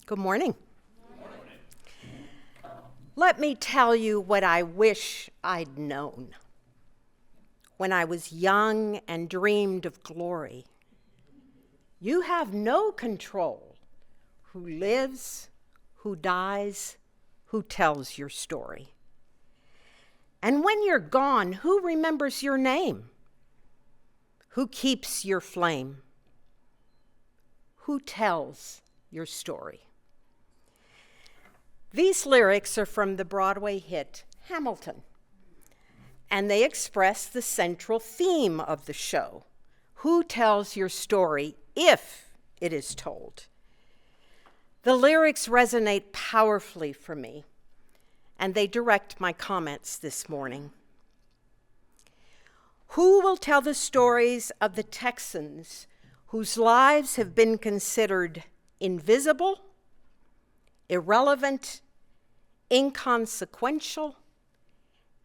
Good morning. Let me tell you what I wish I'd known. When I was young and dreamed of glory, you have no control who lives, who dies, who tells your story. And when you're gone, who remembers your name? Who keeps your flame? Who tells your story? These lyrics are from the Broadway hit Hamilton, and they express the central theme of the show. Who tells your story if it is told? The lyrics resonate powerfully for me, and they direct my comments this morning. Who will tell the stories of the Texans whose lives have been considered invisible, irrelevant, inconsequential,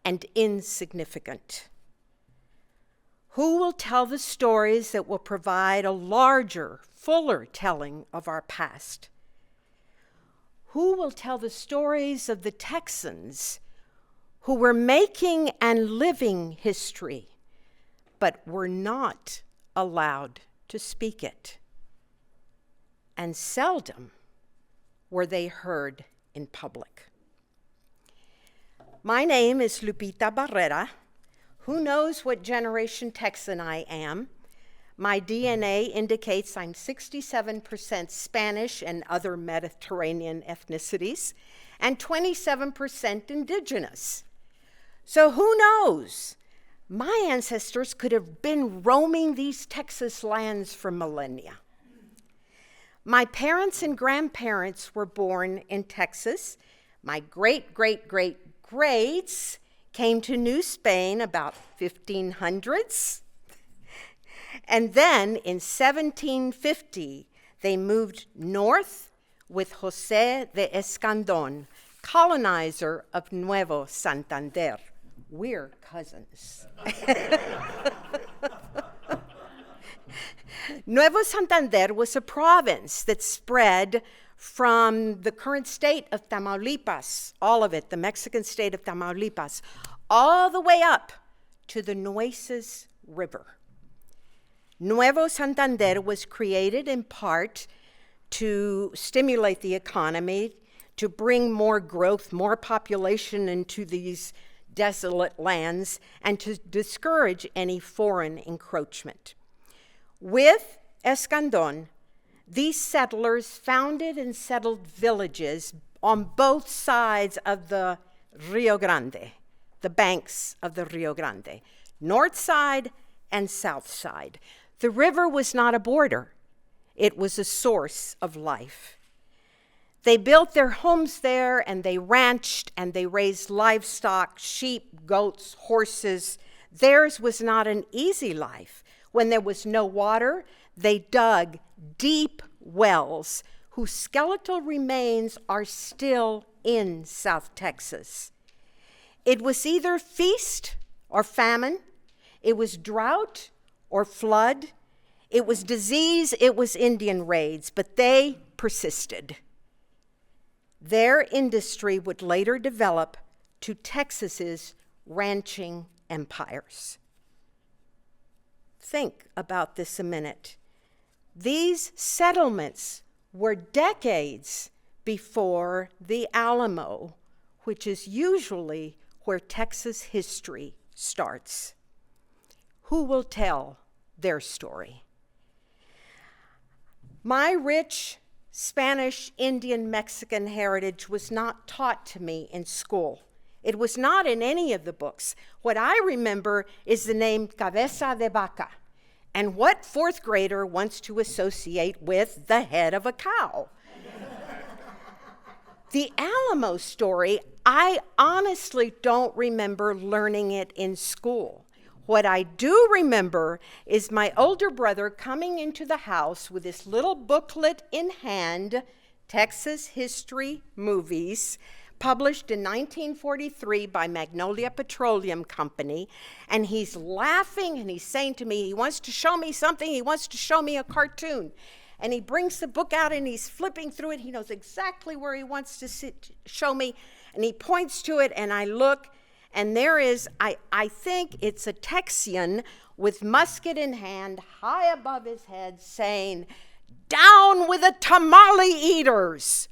and insignificant? Who will tell the stories that will provide a larger, fuller telling of our past? Who will tell the stories of the Texans who were making and living history, but were not allowed to speak it? And seldom were they heard in public. My name is Lupita Barrera. Who knows what generation Texan I am? My DNA indicates I'm 67% Spanish and other Mediterranean ethnicities, and 27% indigenous. So who knows? My ancestors could have been roaming these Texas lands for millennia. My parents and grandparents were born in Texas. My great-great-great-greats came to New Spain about 1500s. And then in 1750, they moved north with José de Escandón, colonizer of Nuevo Santander. We're cousins. Nuevo Santander was a province that spread from the current state of Tamaulipas, all of it, the Mexican state of Tamaulipas, all the way up to the Nueces River. Nuevo Santander was created in part to stimulate the economy, to bring more growth, more population into these desolate lands, and to discourage any foreign encroachment. With Escandón, these settlers founded and settled villages on both sides of the Rio Grande, the banks of the Rio Grande, north side and south side. The river was not a border. It was a source of life. They built their homes there, and they ranched, and they raised livestock, sheep, goats, horses. Theirs was not an easy life. When there was no water, they dug deep wells whose skeletal remains are still in South Texas. It was either feast or famine. It was drought or flood. It was disease. It was Indian raids, but they persisted. Their industry would later develop to Texas's ranching empires. Think about this a minute. These settlements were decades before the Alamo, which is usually where Texas history starts. Who will tell their story? My rich Spanish, Indian, Mexican heritage was not taught to me in school. It was not in any of the books. What I remember is the name Cabeza de Vaca. And what fourth grader wants to associate with the head of a cow? The Alamo story, I honestly don't remember learning it in school. What I do remember is my older brother coming into the house with this little booklet in hand, Texas History Movies, published in 1943 by Magnolia Petroleum Company, and he's laughing and he's saying to me, he wants to show me something, he wants to show me a cartoon. And he brings the book out and he's flipping through it. He knows exactly where he wants to show me. And he points to it and I look, and there is, I think it's a Texian with musket in hand, high above his head, saying, "Down with the tamale eaters."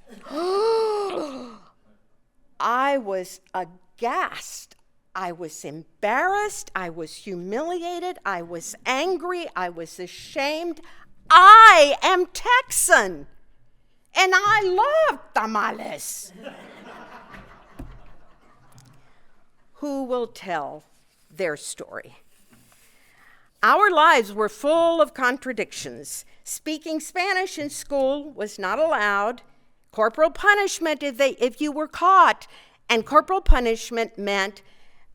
I was aghast. I was embarrassed. I was humiliated. I was angry. I was ashamed. I am Texan, and I love tamales. Who will tell their story? Our lives were full of contradictions. Speaking Spanish in school was not allowed. Corporal punishment if you were caught. And corporal punishment meant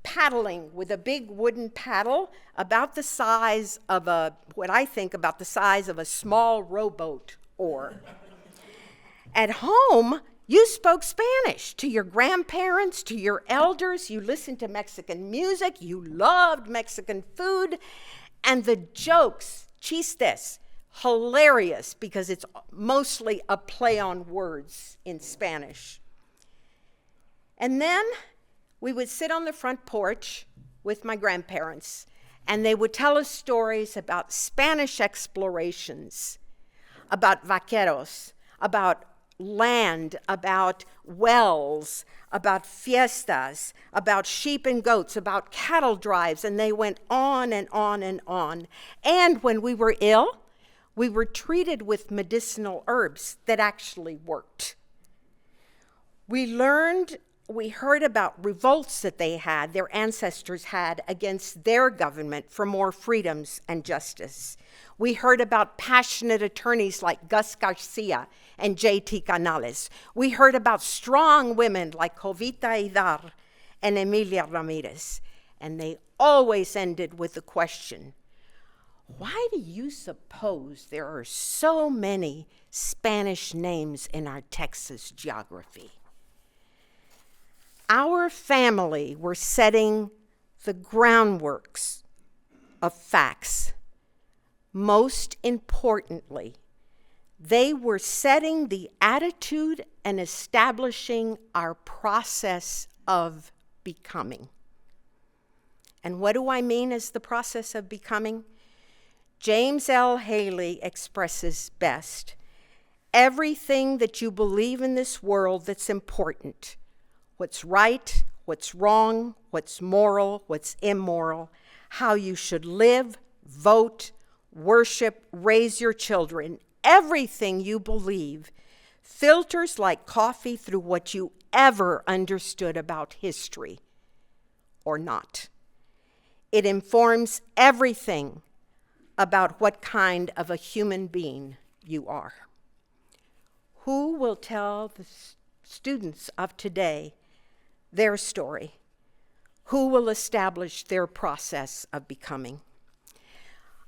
paddling with a big wooden paddle about the size of about the size of a small rowboat oar. At home, you spoke Spanish to your grandparents, to your elders. You listened to Mexican music. You loved Mexican food. And the jokes, chistes, hilarious because it's mostly a play on words in Spanish. And then we would sit on the front porch with my grandparents, and they would tell us stories about Spanish explorations, about vaqueros, about land, about wells, about fiestas, about sheep and goats, about cattle drives, and they went on and on and on. And when we were ill, we were treated with medicinal herbs that actually worked. We heard about revolts that their ancestors had against their government for more freedoms and justice. We heard about passionate attorneys like Gus Garcia and J.T. Canales. We heard about strong women like Jovita Hidar and Emilia Ramirez. And they always ended with the question, why do you suppose there are so many Spanish names in our Texas geography? Our family were setting the groundworks of facts. Most importantly, they were setting the attitude and establishing our process of becoming. And what do I mean as the process of becoming? James L. Haley expresses best, everything that you believe in this world that's important, what's right, what's wrong, what's moral, what's immoral, how you should live, vote, worship, raise your children, everything you believe filters like coffee through what you ever understood about history or not. It informs everything about what kind of a human being you are. Who will tell the students of today their story? Who will establish their process of becoming?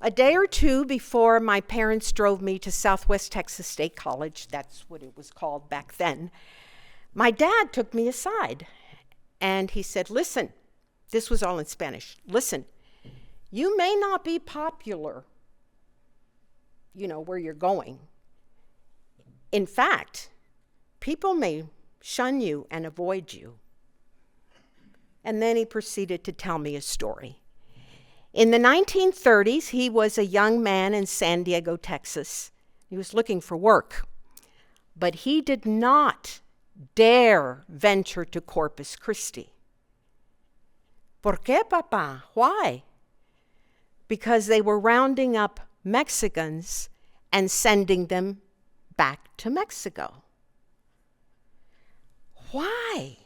A day or two before my parents drove me to Southwest Texas State College, that's what it was called back then, my dad took me aside and he said, listen, this was all in Spanish, listen, you may not be popular, where you're going. In fact, people may shun you and avoid you. And then he proceeded to tell me a story. In the 1930s, he was a young man in San Diego, Texas. He was looking for work, but he did not dare venture to Corpus Christi. ¿Por qué, papá? Why? Because they were rounding up Mexicans and sending them back to Mexico. Why?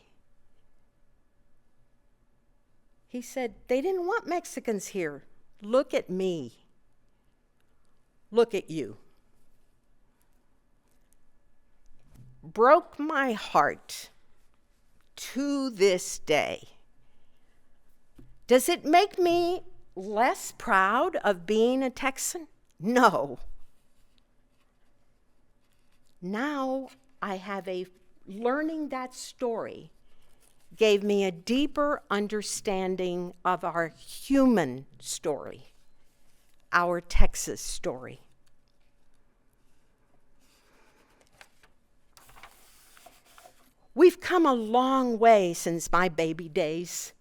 He said, they didn't want Mexicans here. Look at me. Look at you. Broke my heart to this day. Does it make me less proud of being a Texan? No. Now learning that story gave me a deeper understanding of our human story, our Texas story. We've come a long way since my baby days.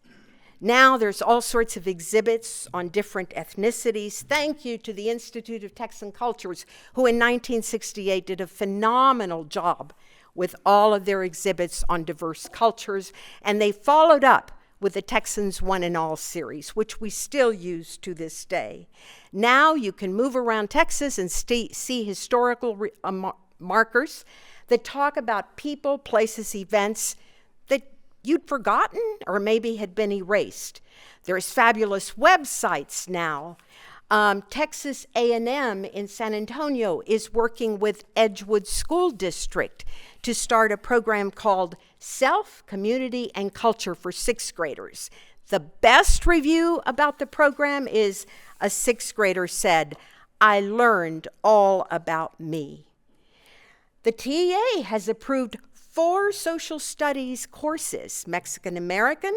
Now there's all sorts of exhibits on different ethnicities. Thank you to the Institute of Texan Cultures, who in 1968 did a phenomenal job with all of their exhibits on diverse cultures, and they followed up with the Texans One and All series, which we still use to this day. Now you can move around Texas and see historical markers that talk about people, places, events that you'd forgotten or maybe had been erased. There's fabulous websites now. Texas A&M in San Antonio is working with Edgewood School District to start a program called Self, Community, and Culture for sixth graders. The best review about the program is a sixth grader said, "I learned all about me." The TEA has approved 4 social studies courses: Mexican American,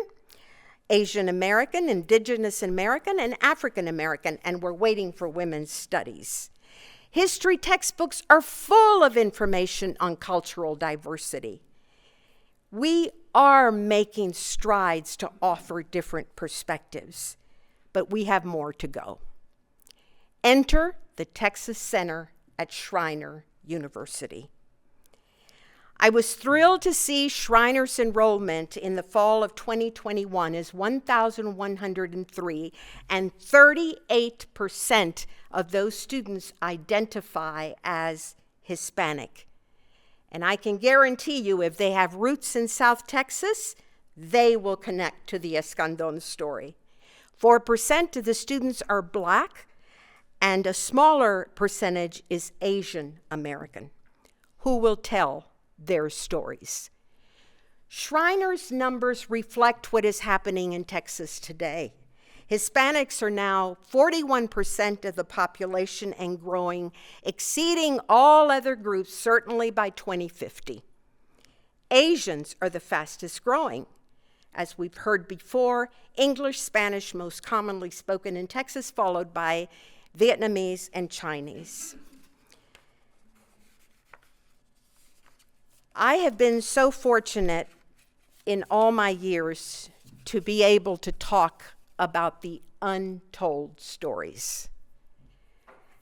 Asian American, Indigenous American, and African American, and we're waiting for women's studies. History textbooks are full of information on cultural diversity. We are making strides to offer different perspectives, but we have more to go. Enter the Texas Center at Schreiner University. I was thrilled to see Schreiner's enrollment in the fall of 2021 is 1,103, and 38% of those students identify as Hispanic. And I can guarantee you, if they have roots in South Texas, they will connect to the Escandon story. 4% of the students are Black, and a smaller percentage is Asian American, who will tell their stories. Schreiner's numbers reflect what is happening in Texas today. Hispanics are now 41% of the population and growing, exceeding all other groups, certainly by 2050. Asians are the fastest growing. As we've heard before, English, Spanish most commonly spoken in Texas, followed by Vietnamese and Chinese. I have been so fortunate in all my years to be able to talk about the untold stories.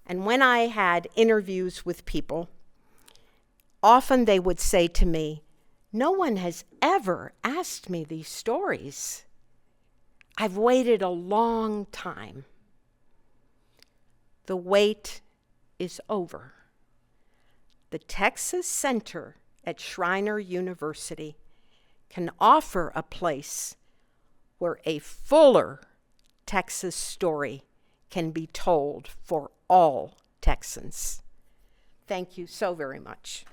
And when I had interviews with people, often they would say to me, "No one has ever asked me these stories. I've waited a long time." The wait is over. The Texas Center at Schreiner University can offer a place where a fuller Texas story can be told for all Texans. Thank you so very much.